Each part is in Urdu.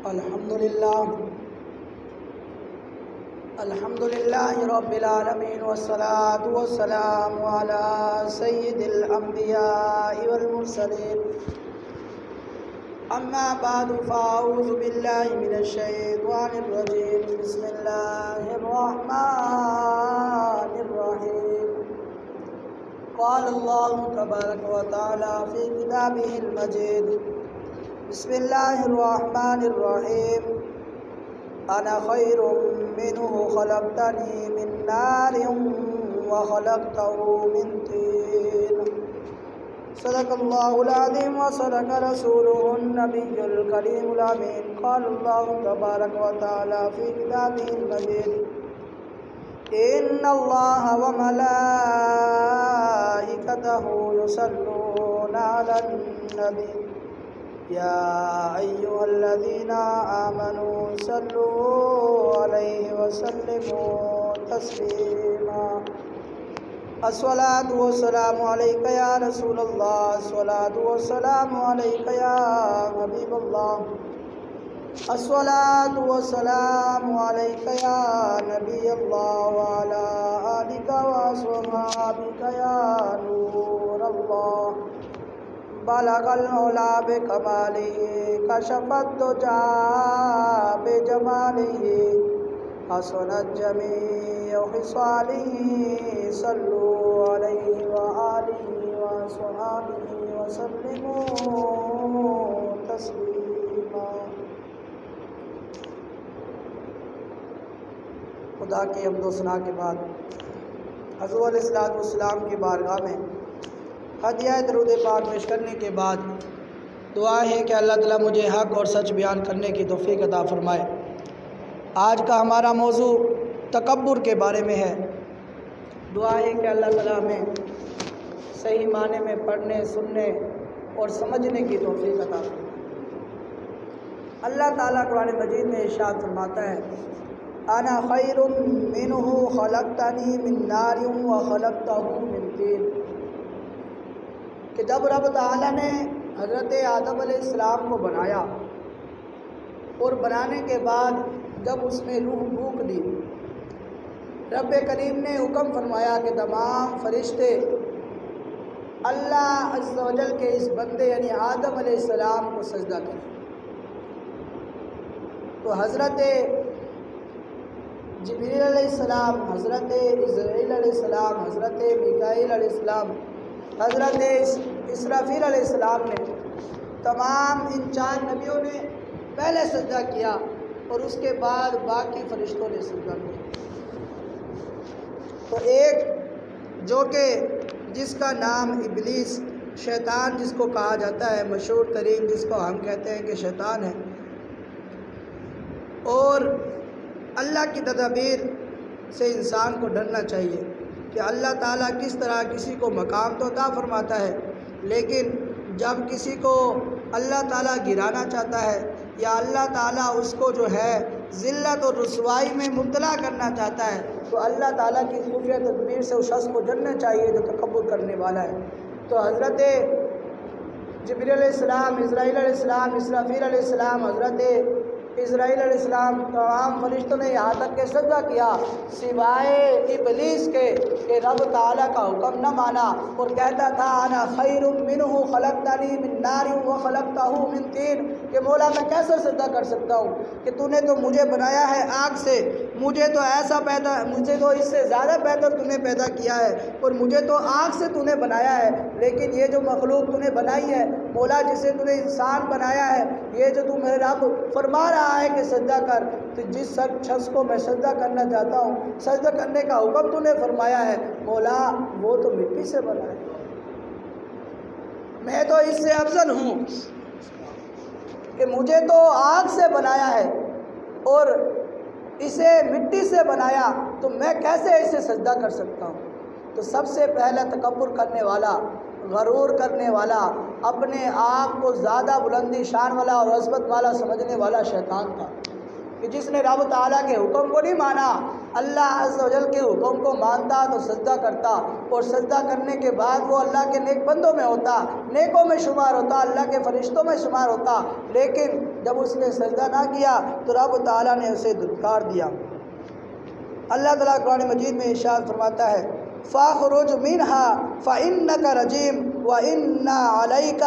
الحمدللہ رب العالمین والصلاة والسلام علی سید الانبیاء والمرسلین اما بعد فاعوذ باللہ من الشیطان الرجیم بسم اللہ الرحمن الرحیم قال اللہ تبارک و تعالی فی کتابہ المجید بسم اللہ الرحمن الرحیم انا خیر منہ خلقتنی من نار وخلقته من طین صدق اللہ العظیم وصدق رسولہ النبی الکریم الامین قال اللہ تبارک و تعالی فی کتابہ المجید ان اللہ وملائکتہ یصلون علی النبی یا ایہا الذین آمنوا صلوا علیہ وسلموا تسلیما الصلاۃ والسلام علیک یا رسول اللہ الصلاۃ والسلام علیک یا حبیب اللہ الصلاۃ والسلام علیک یا نبی اللہ وعلی آلک واصحابک یا نور اللہ بلغ العلا بکمالہ کشف الدجی بجمالہ حسنت جمیع خصالہ صلوا علیہ وآلہ وصحبہ وسلموا تسلیما۔ خدا کی حمد و ثنا کے بعد حضور علیہ السلام کی بارگاہ میں ہدیہ درود پاک پیش کرنے کے بعد دعا ہے کہ اللہ تعالیٰ مجھے حق اور سچ بیان کرنے کی توفیق عطا فرمائے۔ آج کا ہمارا موضوع تکبر کے بارے میں ہے۔ دعا ہے کہ اللہ تعالیٰ ہمیں صحیح معنی میں پڑھنے، سننے اور سمجھنے کی توفیق عطا فرمائے۔ اللہ تعالیٰ قرآن مجید میں ارشاد فرماتا ہے انا خیر منہ خلقتنی من نار وخلقتہ من طین، کہ جب رب تعالیٰ نے حضرت آدم علیہ السلام کو بنایا اور بنانے کے بعد جب اس میں روح پھونک دی، رب کریم نے حکم فرمایا کہ تمام فرشتے اللہ عز و جل کے اس بندے یعنی آدم علیہ السلام کو سجدہ کریں۔ تو حضرت جبریل علیہ السلام، حضرت عزرائیل علیہ السلام، حضرت میکائیل علیہ السلام، حضرت اسرافیل علیہ السلام نے، تمام ان چار نبیوں نے پہلے سجدہ کیا اور اس کے بعد باقی فرشتوں نے سجدہ کیا۔ تو ایک جو کہ جس کا نام ابلیس، شیطان جس کو کہا جاتا ہے، مشہور ترین جس کو ہم کہتے ہیں کہ شیطان ہے، اور اللہ کی تدابیر سے انسان کو ڈرنا چاہیے کہ اللہ تعالیٰ کس طرح کسی کو مقام تو عطا فرماتا ہے، لیکن جب کسی کو اللہ تعالیٰ گرانا چاہتا ہے یا اللہ تعالیٰ اس کو جو ہے ذلت اور رسوائی میں مبتلا کرنا چاہتا ہے تو اللہ تعالیٰ کی خفیہ تدبیر سے اس شخص کو ڈرنا چاہیے جو تکبر کرنے والا ہے۔ تو حضرت جبریل علیہ السلام، اسرائیل علیہ السلام، اسرافیل علیہ السلام، حضرت اسرائیل علیہ السلام، تمام فرشتوں نے یہاں تک کہ سجدہ کیا سوائے ابلیس کے کہ رب تعالیٰ کا حکم نہ مانا اور کہتا تھا انا خیر منہ خلقتنی من نار وخلقتہ من طین، کہ مولا میں کیسے سجدہ کر سکتا ہوں کہ تو نے تو مجھے بنایا ہے آگ سے، مجھے تو اس سے زیادہ بہتر تو نے پیدا کیا ہے اور مجھے تو آگ سے تو نے بنایا ہے، لیکن یہ جو مخلوق تو نے بنائی ہے مولا، جسے تو نے انسان بنایا ہے، یہ جو تو میرے رب فرما رہا ہے کہ سجدہ کر، تو جس شخص کو میں سجدہ کرنا چاہتا ہوں، سجدہ کرنے کا حکم تو نے فرمایا ہے مولا، وہ تو مٹی سے بنا ہے، میں تو اس سے افضل ہوں کہ مجھے تو آگ سے بنایا ہے اور اسے مٹی سے بنایا، تو میں کیسے اسے سجدہ کر سکتا ہوں؟ تو سب سے پہلا تکبر کرنے والا، غرور کرنے والا، اپنے آپ کو زیادہ بلندی شان والا اور عظمت والا سمجھنے والا شیطان تھا، کہ جس نے رب تعالیٰ کے حکم کو نہیں مانا اللہ عز و جل کے حکم کو مانتا تو سجدہ کرتا، اور سجدہ کرنے کے بعد وہ اللہ کے نیک بندوں میں ہوتا، نیکوں میں شمار ہوتا، اللہ کے فرشتوں میں شمار ہوتا۔ لیکن جب اس نے سجدہ نہ کیا تو رب تعالیٰ نے اسے دھتکار دیا۔ اللہ تعالیٰ قرآن مجید میں ارشاد فرماتا ہے فَاخْرُجْ مِنْهَا فَإِنَّكَ رَجِيمٌ وَإِنَّ عَلَيْكَ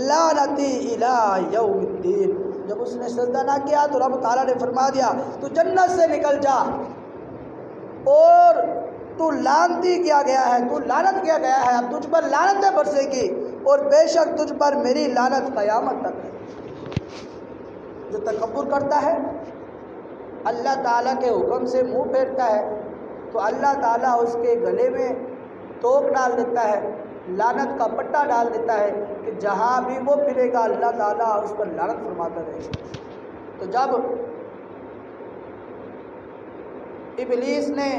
لَعْنَتِي إِلَىٰ يَوْمِ الدِّينِ۔ جب اس نے سجدہ نہ کیا تو رب تعالیٰ نے فرما دیا تو جنت سے نکل جا، اور تو لعنتی کیا گیا ہے، تو لعنت کیا گیا ہے، اب تجھ پر لعنتیں برسے گی، اور بے شک تجھ پر میری لعنت قیامت تک ہے۔ جو تکبر کرتا ہے، اللہ تعالیٰ کے حکم سے منہ پھیرتا ہے، تو اللہ تعالیٰ اس کے گلے میں توک ڈال دیتا ہے، لعنت کا پٹا ڈال دیتا ہے کہ جہاں بھی وہ پھرے گا اللہ تعالیٰ اس پر لعنت فرماتا رہے گا۔ تو جب ابلیس نے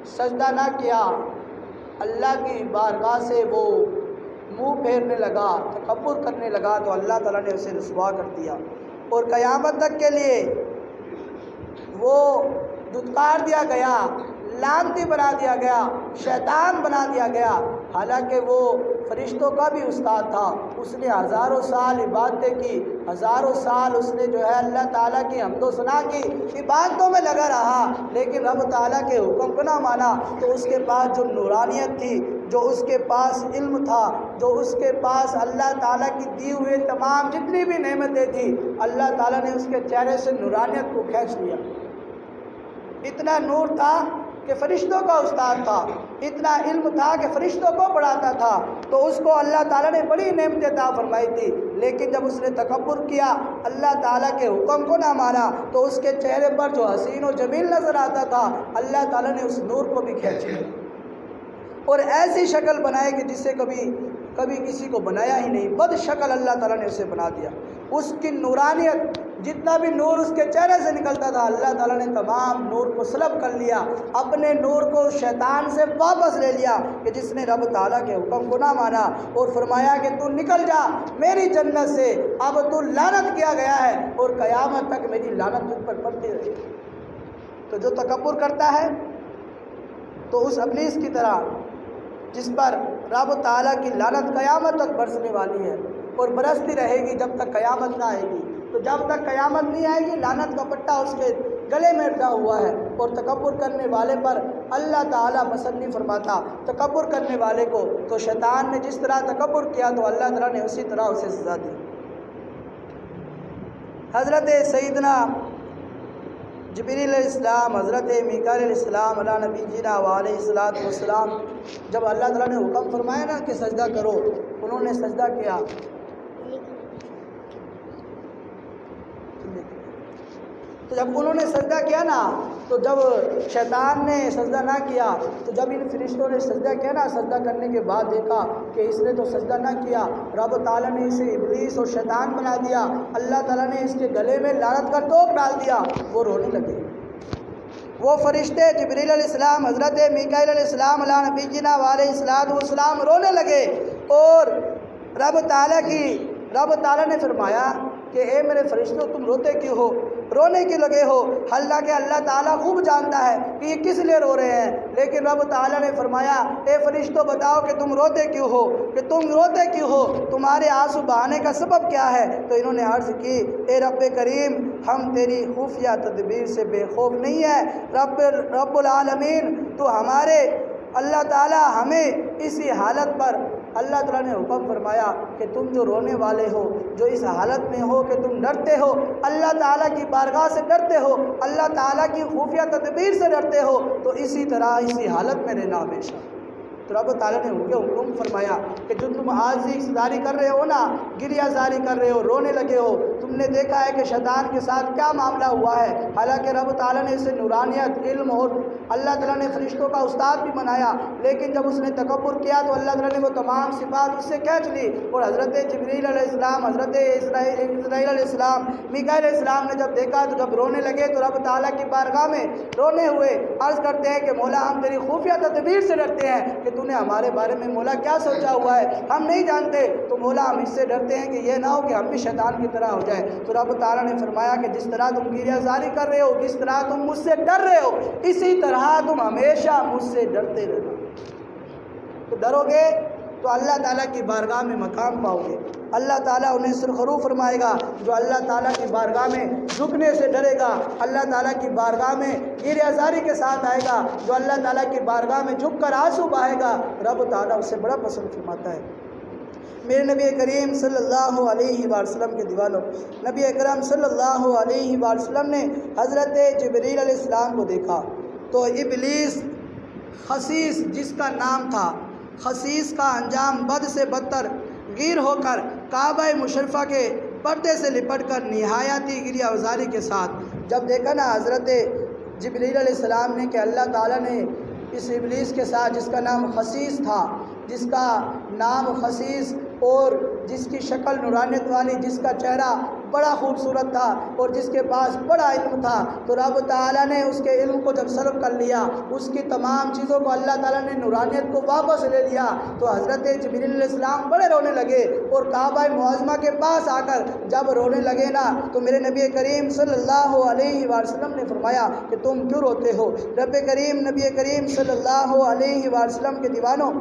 سجدہ نہ کیا، اللہ کی بارگاہ سے وہ منہ پھیرنے لگا، تکبر کرنے لگا، تو اللہ تعالیٰ نے اسے رسوا کر دیا، اور قیامت تک کے لیے وہ دھتکار دیا گیا، لعنتی بنا دیا گیا، شیطان بنا دیا گیا۔ حالانکہ وہ فرشتوں کا بھی استاد تھا، اس نے ہزاروں سال عبادتیں کی، ہزاروں سال اس نے جو ہے اللہ تعالیٰ کی حمد و ثنا کی، عبادتوں میں لگا رہا، لیکن رب تعالیٰ کے حکم کو نہ مانا، تو اس کے پاس جو نورانیت تھی، جو اس کے پاس علم تھا، جو اس کے پاس اللہ تعالیٰ کی دی ہوئے تمام جتنی بھی نعمتیں تھیں، اللہ تعالیٰ نے اس کے چہرے سے نورانیت کو کھینچ لیا۔ اتنا نور تھا کہ فرشتوں کا استاد تھا، اتنا علم تھا کہ فرشتوں کو پڑھاتا تھا، تو اس کو اللہ تعالیٰ نے بڑی نعمت عطا فرمائی تھی، لیکن جب اس نے تکبر کیا، اللہ تعالیٰ کے حکم کو نہ مانا، تو اس کے چہرے پر جو حسین و جمیل نظر آتا تھا، اللہ تعالیٰ نے اس نور کو بھی کھینچ لیا، اور ایسی شکل بنائی کہ جس سے کبھی کسی کو بنایا ہی نہیں، بد شکل اللہ تعالیٰ نے اسے بنا دیا۔ اس کی نورانیت، جتنا بھی نور اس کے چہرے سے نکلتا تھا، اللہ تعالیٰ نے تمام نور کو سلب کر لیا، اپنے نور کو شیطان سے واپس لے لیا کہ جس نے رب تعالیٰ کے حکم کو نہ مانا، اور فرمایا کہ تو نکل جا میری جنت سے، اب تو لعنت کیا گیا ہے، اور قیامت تک میری لعنت تجھ پر پڑتی رہے۔ تو جو تکبر کرتا ہے تو اس ابلیس کی طرح، جس پر رب تعالیٰ کی لعنت قیامت تک برسنے والی ہے، اور برستی رہے گی جب تک قیامت نہ آئے گی، تو جب تک قیامت نہیں آئے گی لعنت کا پٹا اس کے گلے میں اٹھا ہوا ہے۔ اور تکبر کرنے والے پر اللہ تعالیٰ پسند نہیں فرماتا، تکبر کرنے والے کو تو شیطان نے جس طرح تکبر کیا تو اللہ تعالیٰ نے اسی طرح اسے سزا دی۔ حضرت سیدنا جبریل علیہ السلام، حضرت میکائیل علیہ السلام علی نبی جینا علیہ السلام، جب اللہ تعالیٰ نے حکم فرمایا نا کہ سجدہ کرو، انہوں نے سجدہ کیا۔ تو جب انہوں نے سجدہ کیا نا، تو جب شیطان نے سجدہ نہ کیا، تو جب ان فرشتوں نے سجدہ کیا نا، سجدہ کرنے کے بعد دیکھا کہ اس نے تو سجدہ نہ کیا، رب تعالیٰ نے اسے ابلیس اور شیطان بنا دیا، اللہ تعالیٰ نے اس کے گلے میں لعنت کا ٹوک ڈال دیا، وہ رونے لگے۔ وہ فرشتے جبریل علیہ السلام، حضرت میکائیل علیہ السلام علی نبی جینا علیہ السلام رونے لگے، اور رب تعالیٰ نے فرمایا کہ اے میرے فرشتوں تم روتے کیوں ہو، رونے کیوں لگے ہو؟ حالانکہ اللہ تعالیٰ خوب جانتا ہے کہ یہ کس لیے رو رہے ہیں، لیکن رب تعالیٰ نے فرمایا اے فرشتوں بتاؤ کہ تم روتے کیوں ہو، تمہارے آنسو بہانے کا سبب کیا ہے؟ تو انہوں نے عرض کی اے رب کریم، ہم تیری خفیہ تدبیر سے بے خوف نہیں ہے، رب العالمین تو ہمارے اللہ تعالیٰ ہمیں اسی حالت پر اللہ تعالیٰ نے حکم فرمایا کہ تم جو رونے والے ہو، جو اس حالت میں ہو کہ تم ڈرتے ہو، اللہ تعالیٰ کی بارگاہ سے ڈرتے ہو، اللہ تعالیٰ کی خفیہ تدبیر سے ڈرتے ہو، تو اسی طرح اسی حالت میں رہنا ہمیشہ۔ تو رب تعالیٰ نے حکم فرمایا کہ جو تم عاجزی زاری کر رہے ہو نا، گریہ زاری کر رہے ہو، رونے لگے ہو، تم نے دیکھا ہے کہ شیطان کے ساتھ کیا معاملہ ہوا ہے، حالانکہ رب تعالیٰ نے اسے نورانیت، علم اور اللہ تعالیٰ نے فرشتوں کا استاد بھی بنایا، لیکن جب اس نے تکبر کیا تو اللہ تعالیٰ نے وہ تمام صفات اس سے کھینچ لی، اور حضرت جبریل علیہ السلام، حضرت اسرائیل علیہ السلام، میکائیل علیہ السلام نے جب دیکھا تو جب رونے لگے تو رب تعالیٰ کی بارگاہ میں رونے ہوئے عرض کرتے ہیں کہ مولا ہم تیری خفیہ تدبیر سے ڈرتے ہیں کہ تو نے ہمارے بارے میں مولا کیا سوچا ہوا ہے، ہم نہیں جانتے، تو مولا ہم اس سے ڈرتے ہیں کہ یہ نہ ہو کہ ہم بھی شیطان کی طرح ہو جائے۔ تو رب تعالیٰ نے فرمایا کہ جس طرح تم گریہ زاری کر رہے ہو، جس طرح تم مجھ سے ڈر رہے ہو، اسی طرح تم ہمیشہ مجھ سے ڈرتے رہو۔ تو ڈرو گے تو اللہ تعالیٰ کی بارگاہ میں مقام پاؤ گے۔ اللہ تعالیٰ انہیں سرخرو فرمائے گا جو اللہ تعالیٰ کی بارگاہ میں جھکنے سے ڈرے گا، اللہ تعالیٰ کی بارگاہ میں گریہ زاری کے ساتھ آئے گا، جو اللہ تعالیٰ کی بارگاہ میں جھک کر آنسو بہائے گا، رب تعالیٰ اسے بڑا پسند فرماتا ہے۔ میرے نبی کریم صلی اللہ علیہ وآلہ وسلم کے دیوانوں، نبی اکرم صلی اللہ علیہ وآلہ وسلم نے حضرت جبریل علیہ السلام کو دیکھا تو ابلیس خسیس جس کا نام تھا، خسیس کا انجام بد سے بدتر غیر ہو کر کعبہ مشرفہ کے پردے سے لپٹ کر نہایتی گریہ زاری کے ساتھ جب دیکھا نا حضرت جبریل علیہ السلام نے کہ اللہ تعالیٰ نے اس ابلیس کے ساتھ جس کا نام خسیس تھا، جس کا نام خسیس اور جس کی شکل نورانیت والی، جس کا چہرہ بڑا خوبصورت تھا اور جس کے پاس بڑا علم تھا، تو رب تعالیٰ نے اس کے علم کو جب سلب کر لیا، اس کی تمام چیزوں کو اللہ تعالیٰ نے نورانیت کو واپس لے لیا، تو حضرت جبریل علیہ السلام بڑے رونے لگے اور کعبہ معظمہ کے پاس آ کر جب رونے لگے نا تو میرے نبی کریم صلی اللہ علیہ وآلہ وسلم نے فرمایا کہ تم کیوں روتے ہو؟ نبی کریم صلی اللہ علیہ وآلہ وسلم کے دیوانوں،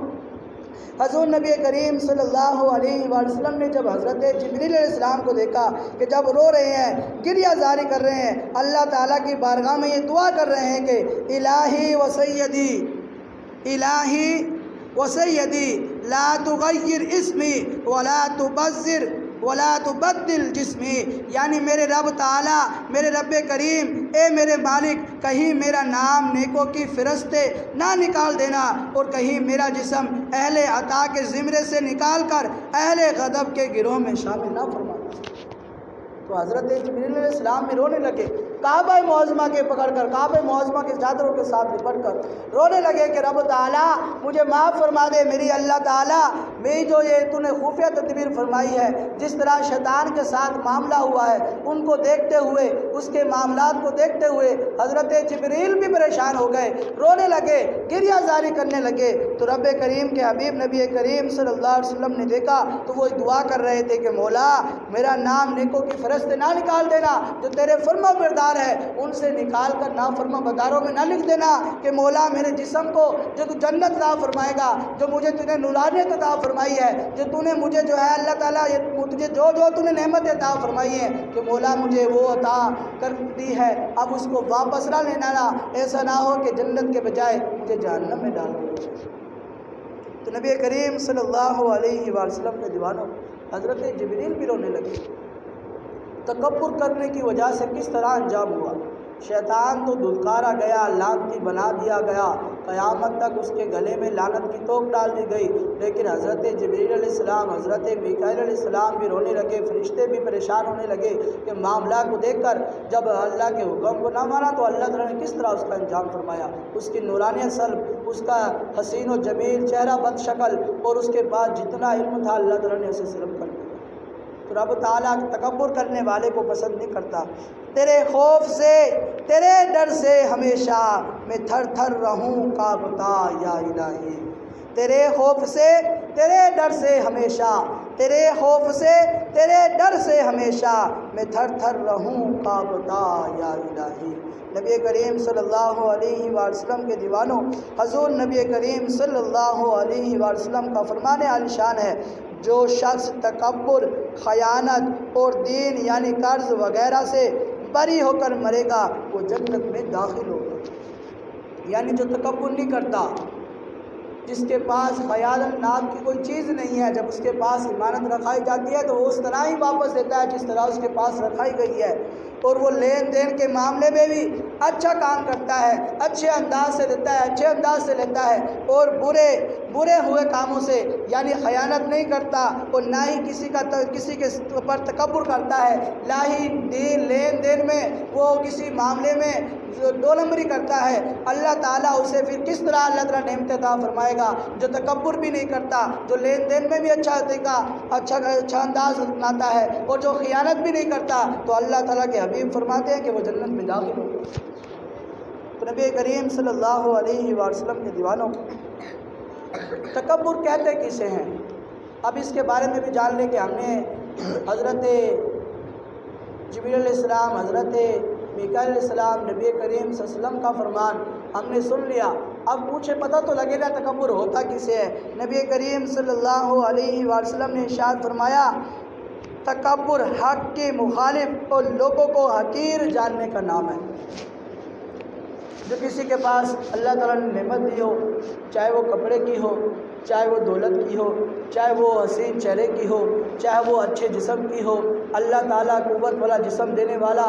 حضور نبی کریم صلی اللہ علیہ وآلہ وسلم نے جب حضرت جبریل علیہ السلام کو دیکھا کہ جب رو رہے ہیں، گریہ زاری کر رہے ہیں، اللہ تعالیٰ کی بارگاہ میں یہ دعا کر رہے ہیں کہ الہی و سیدی لا تغیر اسمی ولا تبدل جسمی، یعنی میرے رب تعالیٰ، میرے رب کریم، اے میرے مالک، کہیں میرا نام نیکوں کی فہرست نہ نکال دینا اور کہیں میرا جسم اہل عطا کے زمرے سے نکال کر اہل غضب کے گروہ میں شامل نہ فرمانا۔ تو حضرت جبریل علیہ السلام میں رونے لگے، کعبہ معظمہ کے پکڑ کر، کعبہ معظمہ کے چادروں کے ساتھ لپٹ کر رونے لگے کہ رب تعالیٰ مجھے معاف فرما دے، میری اللہ تعالیٰ میری جو یہ تو نے خفیہ تدبیر فرمائی ہے، جس طرح شیطان کے ساتھ معاملہ ہوا ہے، ان کو دیکھتے ہوئے، اس کے معاملات کو دیکھتے ہوئے حضرت جبریل بھی پریشان ہو گئے، رونے لگے، گریہ زاری کرنے لگے۔ تو رب کریم کے حبیب نبی کریم صلی اللہ علیہ وسلم نے دیکھا تو وہ دعا کر رہے تھے کہ مولا میرا نام نیکوں کی فہرست نہ نکال دینا، جو تیرے فرما بردار ہے ان سے نکال کر نافرما برداروں میں نہ لکھ دینا، کہ مولا میرے جسم کو جو تو جنت عطا فرمائے گا، جو مجھے تو نے نورانیت عطا فرمائی ہے، جو تو نے مجھے جو ہے اللہ تعالیٰ تجھے جو تو نے نعمت عطا فرمائی ہے، کہ مولا مجھے وہ عطا کر دی ہے، اب اس کو واپس نہ لینا، ایسا نہ ہو کہ جنت کے بجائے مجھے جہنم میں ڈال دے۔ تو نبی کریم صلی اللہ علیہ وآلہ وسلم کے دیوانوں، حضرت جبریل بھی رونے لگے۔ تکبر کرنے کی وجہ سے کس طرح انجام ہوا؟ شیطان تو دھتکارا گیا، لعنتی بنا دیا گیا، قیامت تک اس کے گلے میں لعنت کی توق ڈال دی گئی، لیکن حضرت جبریل علیہ السلام، حضرت میکائیل علیہ السلام بھی رونے لگے، فرشتے بھی پریشان ہونے لگے کہ معاملہ کو دیکھ کر جب اللہ کے حکم کو نہ مانا تو اللہ تعالیٰ نے کس طرح اس کا انجام فرمایا، اس کی نورانیت سلب، اس کا حسین و جمیل چہرہ بد شکل اور اس کے بعد جتنا علم تھا اللہ تعالیٰ نے اسے سلب کر دیا۔ تو رب تعالیٰ تکبر کرنے والے کو پسند نہیں کرتا۔ تیرے خوف سے، تیرے ڈر سے ہمیشہ میں تھر تھر رہوں کانپتا یا الہی، تیرے خوف سے، تیرے ڈر سے ہمیشہ، تیرے خوف سے، تیرے ڈر سے ہمیشہ میں تھر تھر رہوں کانپتا یا الہی۔ نبی کریم صلی اللہ علیہ وآلہ وسلم کے دیوانوں، حضور نبی کریم صلی اللہ علیہ وآلہ وسلم کا فرمان عالی شان ہے، جو شخص تکبر، خیانت اور دین یعنی قرض وغیرہ سے بری ہو کر مرے گا وہ جنت میں داخل ہوگا۔ یعنی جو تکبر نہیں کرتا، جس کے پاس خیانت نام کی کوئی چیز نہیں ہے، جب اس کے پاس امانت رکھائی جاتی ہے تو وہ اس طرح ہی واپس دیتا ہے جس طرح اس کے پاس رکھائی گئی ہے، اور وہ لین دین کے معاملے میں بھی اچھا کام کرتا ہے، اچھے انداز سے دیتا ہے، اچھے انداز سے لیتا ہے، اور برے ہوئے کاموں سے یعنی خیانت نہیں کرتا، اور نہ ہی کسی کے پر تکبر کرتا ہے، نہ ہی لین دین میں وہ کسی معاملے میں دو نمبری کرتا ہے، اللہ تعالیٰ اسے پھر کس طرح اللہ تعالیٰ نعمت عطا فرمائے گا؟ جو تکبر بھی نہیں کرتا، جو لین دین میں بھی اچھا انداز اپناتا ہے، اور جو خیانت بھی نہیں کرتا، تو اللہ تعالیٰ کے حبیب فرماتے ہیں کہ وہ جنت میں داخل ہوگا۔ تو نبی کریم صلی اللہ علیہ وآلہ وسلم کے دیوانوں، تکبر کہتے کسے ہیں؟ اب اس کے بارے میں بھی جان لیں کہ ہم نے حضرت جبریل علیہ السلام، حضرت میکائیل علیہ السلام، نبی کریم صلی اللہ علیہ وسلم کا فرمان ہم نے سن لیا۔ اب مجھے پتہ تو لگے گا تکبر ہوتا کسے ہے۔ نبی کریم صلی اللہ علیہ وسلم نے ارشاد فرمایا تکبر حق کے مخالف اور لوگوں کو حقیر جاننے کا نام ہے۔ جو کسی کے پاس اللہ تعالیٰ نے نعمت دی ہو، چاہے وہ کپڑے کی ہو، چاہے وہ دولت کی ہو، چاہے وہ حسین چہرے کی ہو، چاہے وہ اچھے جسم کی ہو، اللہ تعالیٰ قوت والا جسم دینے والا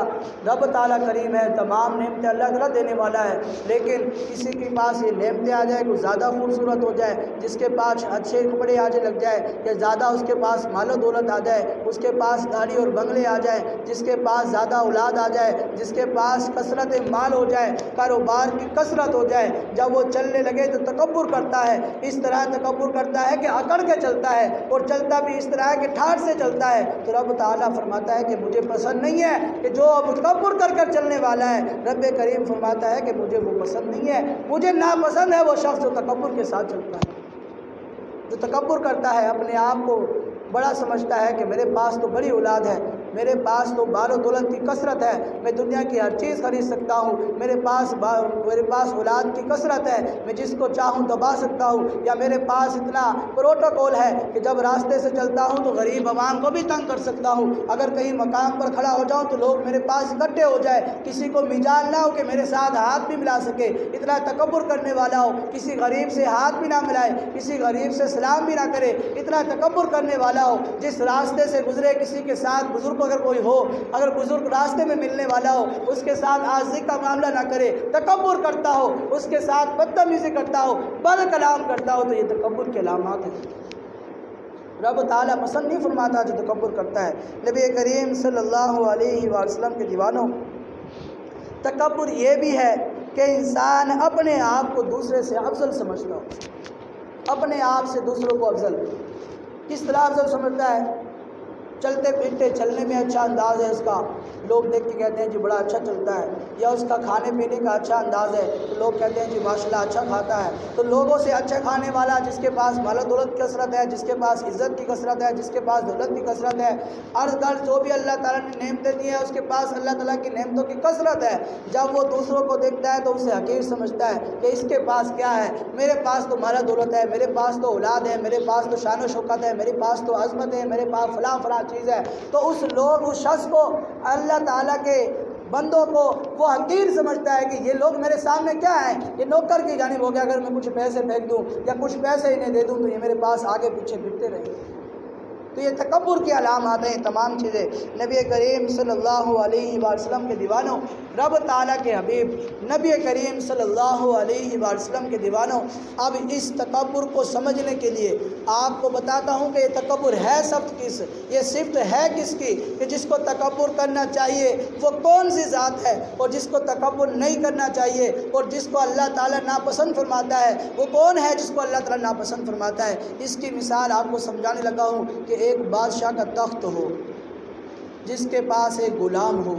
رب تعالیٰ کریم ہے، تمام نعمتیں اللہ تعالیٰ دینے والا ہے۔ لیکن کسی کے پاس یہ نعمتیں آ جائے، کوئی زیادہ خوبصورت ہو جائے، جس کے پاس اچھے کپڑے آج لگ جائے، یا زیادہ اس کے پاس مال و دولت آ جائے، اس کے پاس گاڑی اور بنگلے آ جائے، جس کے پاس زیادہ اولاد آ جائے، جس کے پاس کثرت مال ہو جائے، کاروبار کی کثرت ہو جائے، جب وہ چلنے لگے تو تکبر کرتا ہے۔ اس طرح تکبر کرتا ہے کہ اکڑ کے چلتا ہے، اور چلتا بھی اس طرح ہے کہ ٹھاٹھ سے چلتا ہے۔ تو رب تعالیٰ فرماتا ہے کہ مجھے پسند نہیں ہے کہ جو تکبر کر کر چلنے والا ہے۔ رب کریم فرماتا ہے کہ مجھے وہ پسند نہیں ہے، مجھے ناپسند ہے وہ شخص جو تکبر کے ساتھ چلتا ہے، جو تکبر کرتا ہے، اپنے آپ کو بڑا سمجھتا ہے کہ میرے پاس تو بڑی اولاد ہے، میرے پاس تو مال و دولت کی کثرت ہے، میں دنیا کی ہر چیز خرید سکتا ہوں، میرے پاس اولاد کی کثرت ہے، میں جس کو چاہوں دبا سکتا ہوں، یا میرے پاس اتنا پروٹوکول ہے کہ جب راستے سے چلتا ہوں تو غریب عوام کو بھی تنگ کر سکتا ہوں، اگر کہیں مقام پر کھڑا ہو جاؤں تو لوگ میرے پاس اکٹھے ہو جائے، کسی کو مجال نہ ہو کہ میرے ساتھ ہاتھ بھی ملا سکے، اتنا تکبر کرنے والا ہو، کسی غریب سے ہاتھ بھی نہ ملائے، کسی غریب سے سلام بھی نہ کرے، اتنا تکبر کرنے والا ہو، جس راستے سے گزرے کسی کے ساتھ بزرگ اگر کوئی ہو، اگر بزرگ راستے میں ملنے والا ہو، اس کے ساتھ عاجزی کا معاملہ نہ کرے، تکبر کرتا ہو، اس کے ساتھ بدتمیزی کرتا ہو، بد کلام کرتا ہو، تو یہ تکبر کے علامات ہیں۔ رب تعالیٰ پسند نہیں فرماتا جو تکبر کرتا ہے۔ نبی کریم صلی اللہ علیہ وسلم کے دیوانوں، تکبر یہ بھی ہے کہ انسان اپنے آپ کو دوسرے سے افضل سمجھتا ہو، اپنے آپ سے دوسروں کو افضل۔ کس طرح افضل سمجھتا ہے؟ چلتے پھرتے چلنے میں اچھا انداز ہے اس کا، لوگ دیکھ کے کہتے ہیں جی بڑا اچھا چلتا ہے، یا اس کا کھانے پینے کا اچھا انداز ہے تو لوگ کہتے ہیں جی ماشاءاللہ اچھا کھاتا ہے۔ تو لوگوں سے اچھا کھانے والا، جس کے پاس مال و دولت کی کثرت ہے، جس کے پاس عزت کی کثرت ہے، جس کے پاس دولت کی کثرت ہے، عرض درد جو بھی اللہ تعالیٰ نے نعمتیں دی ہیں اس کے پاس اللہ تعالیٰ کی نعمتوں کی کثرت ہے، جب وہ دوسروں کو دیکھتا ہے تو اسے حقیر سمجھتا ہے کہ اس کے پاس کیا ہے، میرے پاس تو مال و دولت ہے، میرے پاس تو اولاد ہے، میرے پاس تو شان و شوکت ہے، میرے پاس تو عظمت ہے، میرے پاس فلاں فلاں چیز ہے۔ تو اس شخص کو، اللہ تعالیٰ کے بندوں کو وہ حقیر سمجھتا ہے کہ یہ لوگ میرے سامنے کیا ہیں، یہ نوکر کی جانب ہو گیا، اگر میں کچھ پیسے پھینک دوں یا کچھ پیسے انہیں دے دوں تو یہ میرے پاس آگے پیچھے پھرتے رہیں گے۔ تو یہ تکبر کی علامات ہیں تمام چیزیں۔ نبی کریم صلی اللہ علیہ وسلم کے دیوانوں، رب تعالیٰ کے حبیب نبی کریم صلی اللہ علیہ وسلم کے دیوانوں، اب اس تکبر کو سمجھنے کے لیے آپ کو بتاتا ہوں کہ یہ تکبر ہے صفت کس، یہ صفت ہے کس کی، کہ جس کو تکبر کرنا چاہیے وہ کون سی ذات ہے، اور جس کو تکبر نہیں کرنا چاہیے اور جس کو اللہ تعالیٰ ناپسند فرماتا ہے وہ کون ہے، جس کو اللہ تعالیٰ ناپسند فرماتا ہے۔ اس کی مثال آپ کو سمجھانے لگا ہوں کہ ایک بادشاہ کا تخت ہو، جس کے پاس ایک غلام ہو،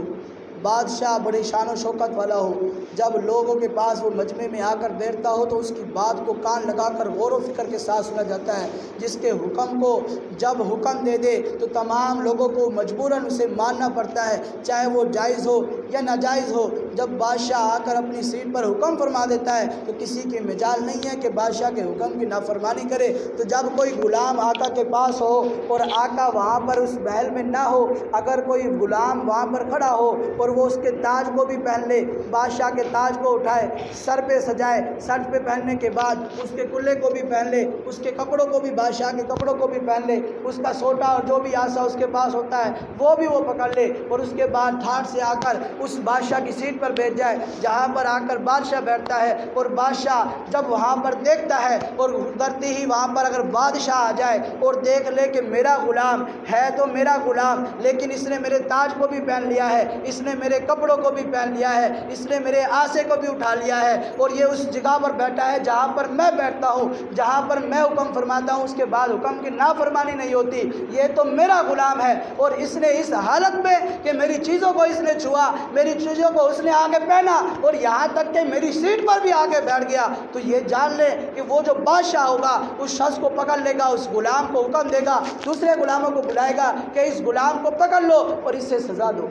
بادشاہ بڑی شان و شوکت والا ہو، جب لوگوں کے پاس وہ مجمع میں آ کر بیٹھتا ہو تو اس کی بات کو کان لگا کر غور و فکر کے ساتھ سنا جاتا ہے، جس کے حکم کو جب حکم دے دے تو تمام لوگوں کو مجبوراً اسے ماننا پڑتا ہے، چاہے وہ جائز ہو یا ناجائز ہو۔ جب بادشاہ آ کر اپنی سیٹ پر حکم فرما دیتا ہے تو کسی کے مجال نہیں ہے کہ بادشاہ کے حکم کی نافرمانی کرے۔ تو جب کوئی غلام آقا کے پاس ہو اور آقا وہاں پر اس محل میں نہ ہو، اگر کوئی غلام وہاں پر کھڑا ہو اور وہ اس کے تاج کو بھی پہن لے، بادشاہ کے تاج کو اٹھائے، سر پہ سجائے، سر پہ پہننے کے بعد اس کے کلے کو بھی پہن لے، اس کے کپڑوں کو بھی، بادشاہ کے کپڑوں کو بھی پہن لے، اس کا سوٹا اور جو بھی آسا اس کے پاس ہوتا ہے وہ بھی وہ پکڑ لے، اور اس کے بعد ٹھاٹھ سے آ کر اس بادشاہ کی سیٹ پر بیٹھ جائے جہاں پر آ کر بادشاہ بیٹھتا ہے۔ اور بادشاہ جب وہاں پر دیکھتا ہے اور اترتے ہی وہاں پر اگر بادشاہ آ جائے اور دیکھ لے کہ میرا غلام ہے تو میرا غلام، لیکن اس نے میرے تاج کو بھی پہن لیا ہے، اس نے میرے کپڑوں کو بھی پہن لیا ہے، اس نے میرے آسے کو بھی اٹھا لیا ہے، اور یہ اس جگہ پر بیٹھا ہے جہاں پر میں بیٹھتا ہوں، جہاں پر میں حکم فرماتا ہوں، اس کے بعد حکم کی نافرمانی نہیں ہوتی، یہ تو میرا غلام ہے۔ اور اس نے اس حالت میں کہ میری چیزوں کو اس نے چھوا، میری چیزوں کو اس نے آگے پہنا، اور یہاں تک کہ میری سیٹ پر بھی آگے بیٹھ گیا، تو یہ جان لے کہ وہ جو بادشاہ ہوگا اس شخص کو پکڑ لے گا، اس غلام کو حکم دے گا، دوسرے غلاموں کو بلائے گا کہ اس غلام کو پکڑ لو اور اس سے سزا دو۔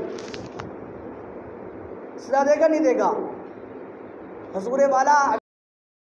سزا دے گا نہیں دے گا؟ حضور والا